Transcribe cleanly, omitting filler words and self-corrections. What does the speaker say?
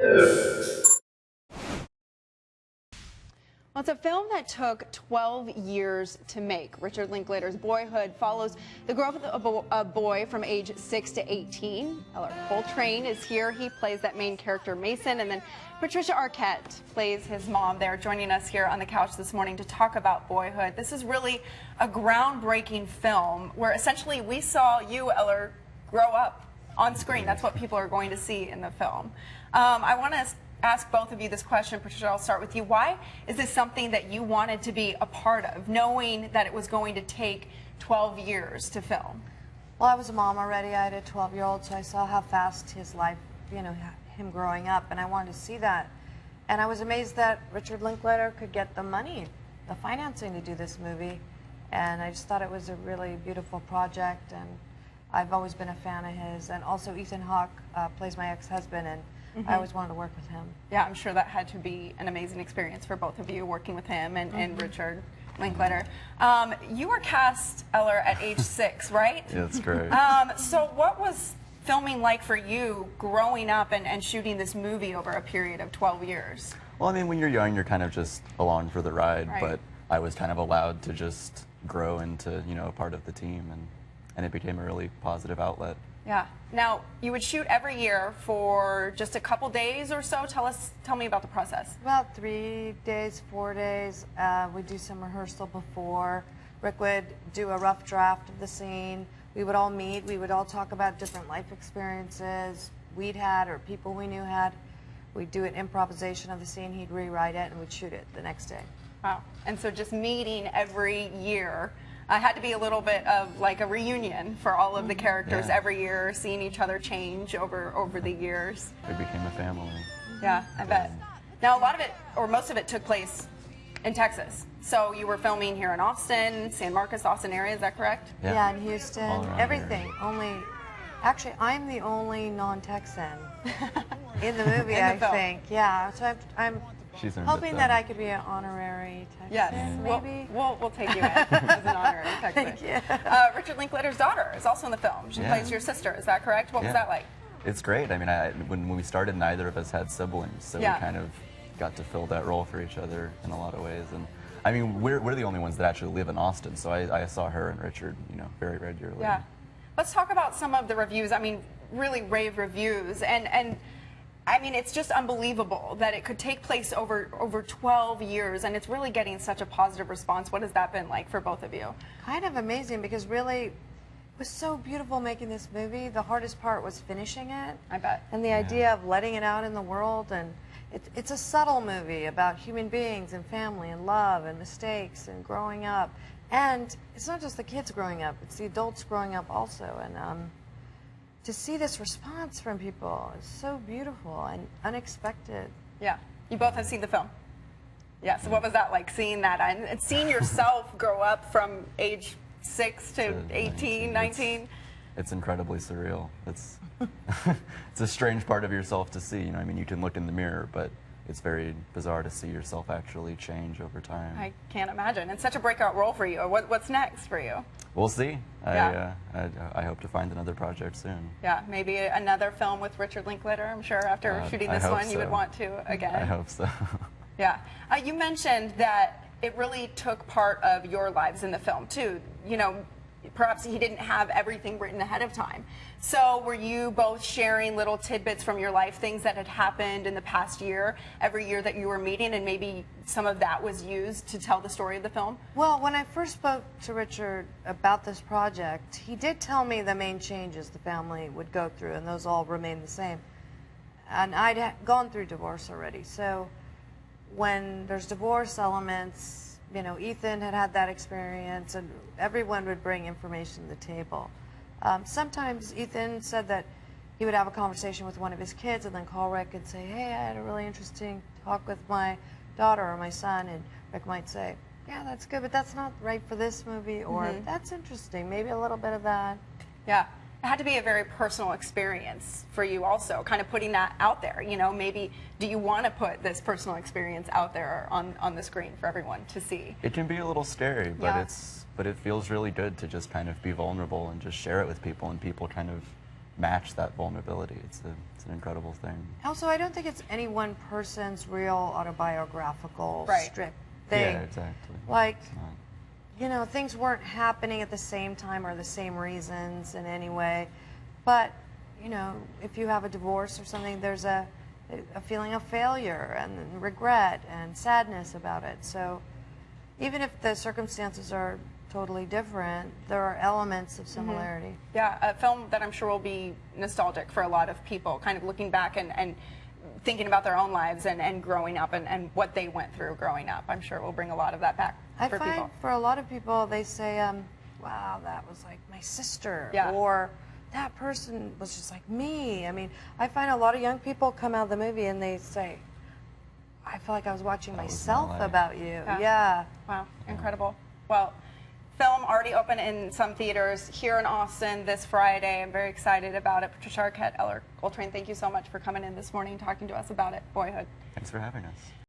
Well, it's a film that took 12 years to make. Richard Linklater's Boyhood follows the growth of a boy from age 6 to 18. Ellar Coltrane is here. He plays that main character, Mason, and then Patricia Arquette plays his mom. They're joining us here on the couch this morning to talk about Boyhood. This is really a groundbreaking film where essentially we saw you, Ellar, grow up on screen. That's what people are going to see in the film. I want to ask both of you this question. Patricia, I'll start with you. Why is this something that you wanted to be a part of, knowing that it was going to take 12 years to film? Well, I was a mom already. I had a 12-year-old, so I saw how fast his life, him growing up, and I wanted to see that. And I was amazed that Richard Linklater could get the money, the financing to do this movie. And I just thought it was a really beautiful project, and I've always been a fan of his. And also Ethan Hawke plays my ex-husband, and I always wanted to work with him. Yeah, I'm sure that had to be an amazing experience for both of you, working with him and Richard Linklater. You were cast, Ellar, at age 6, right? Yeah, that's great. So what was filming like for you growing up and shooting this movie over a period of 12 years? Well, I mean, when you're young, you're kind of just along for the ride, Right. but I was kind of allowed to just grow into, a part of the team, and it became a really positive outlet. Yeah. Now, you would shoot every year for just a couple days or so. Tell me about the process. About 3 days, 4 days. We'd do some rehearsal before. Rick would do a rough draft of the scene. We would all meet. We would all talk about different life experiences we'd had or people we knew had. We'd do an improvisation of the scene. He'd rewrite it, and we'd shoot it the next day. Wow. And so just meeting every year had to be a little bit of like a reunion for all of the characters every year, seeing each other change over the years. It became a family. Yeah, I bet. Now, a lot of it, or most of it, took place in Texas. So you were filming here in Austin, San Marcos, Austin area, is that correct? Yeah, in Houston, All around everything. here. Actually, I'm the only non-Texan in the movie, In the film. think. Yeah, so I'm She's earned hoping it, that though. I could be an honorary Texan, Yes, maybe. we'll take you in as an honorary Texan. Thank you. Richard Linklater's daughter is also in the film. She plays your sister, is that correct? What was that like? It's great. I mean, when we started, neither of us had siblings, so we kind of got to fill that role for each other in a lot of ways. And I mean, we're the only ones that actually live in Austin, so I saw her and Richard, very regularly. Yeah. Let's talk about some of the reviews. I mean, really rave reviews, and I mean, it's just unbelievable that it could take place over 12 years, and it's really getting such a positive response. What has that been like for both of you? Kind of amazing, because really, it was so beautiful making this movie. The hardest part was finishing it. I bet. And the idea of letting it out in the world, and it's a subtle movie about human beings and family and love and mistakes and growing up. And it's not just the kids growing up, it's the adults growing up also. And to see this response from people is so beautiful and unexpected. Yeah. You both have seen the film? Yeah. So what was that like, seeing that and seeing yourself grow up from age 6 to 18, 19? It's incredibly surreal. It's it's a strange part of yourself to see. I mean, you can look in the mirror, but it's very bizarre to see yourself actually change over time. I can't imagine. It's such a breakout role for you. What's next for you? We'll see. Yeah. I hope to find another project soon. Yeah, maybe another film with Richard Linklater. I'm sure after shooting this one, you would want to again. I hope so. Yeah. You mentioned that it really took part of your lives in the film, too. Perhaps he didn't have everything written ahead of time. So were you both sharing little tidbits from your life, things that had happened in the past year, every year that you were meeting, and maybe some of that was used to tell the story of the film? Well, when I first spoke to Richard about this project, he did tell me the main changes the family would go through, and those all remained the same. And I'd gone through divorce already, so when there's divorce elements, Ethan had that experience, and everyone would bring information to the table. Sometimes Ethan said that he would have a conversation with one of his kids and then call Rick and say, hey, I had a really interesting talk with my daughter or my son, and Rick might say, yeah, that's good, but that's not right for this movie, or that's interesting, maybe a little bit of that. Yeah. It had to be a very personal experience for you also, kind of putting that out there. Maybe do you want to put this personal experience out there on the screen for everyone to see? It can be a little scary, but it feels really good to just kind of be vulnerable and just share it with people, and people kind of match that vulnerability. It's an incredible thing. Also, I don't think it's any one person's real autobiographical Right. strict thing. Yeah, exactly. Like, It's not. you know, things weren't happening at the same time or the same reasons in any way. But, you know, if you have a divorce or something, there's a feeling of failure and regret and sadness about it. So even if the circumstances are totally different, there are elements of similarity. Yeah, a film that I'm sure will be nostalgic for a lot of people, kind of looking back and thinking about their own lives and growing up and what they went through growing up. I'm sure it will bring a lot of that back I for find people. for a lot of people, they say, wow, that was like my sister, Yeah. or that person was just like me. I mean, I find a lot of young people come out of the movie and they say, I feel like I was watching That was myself my life. about you. Yeah. Wow, incredible. Well, film already open in some theaters here in Austin this Friday. I'm very excited about it. Patricia Arquette, Ellar Coltrane, thank you so much for coming in this morning and talking to us about it. Boyhood. Thanks for having us.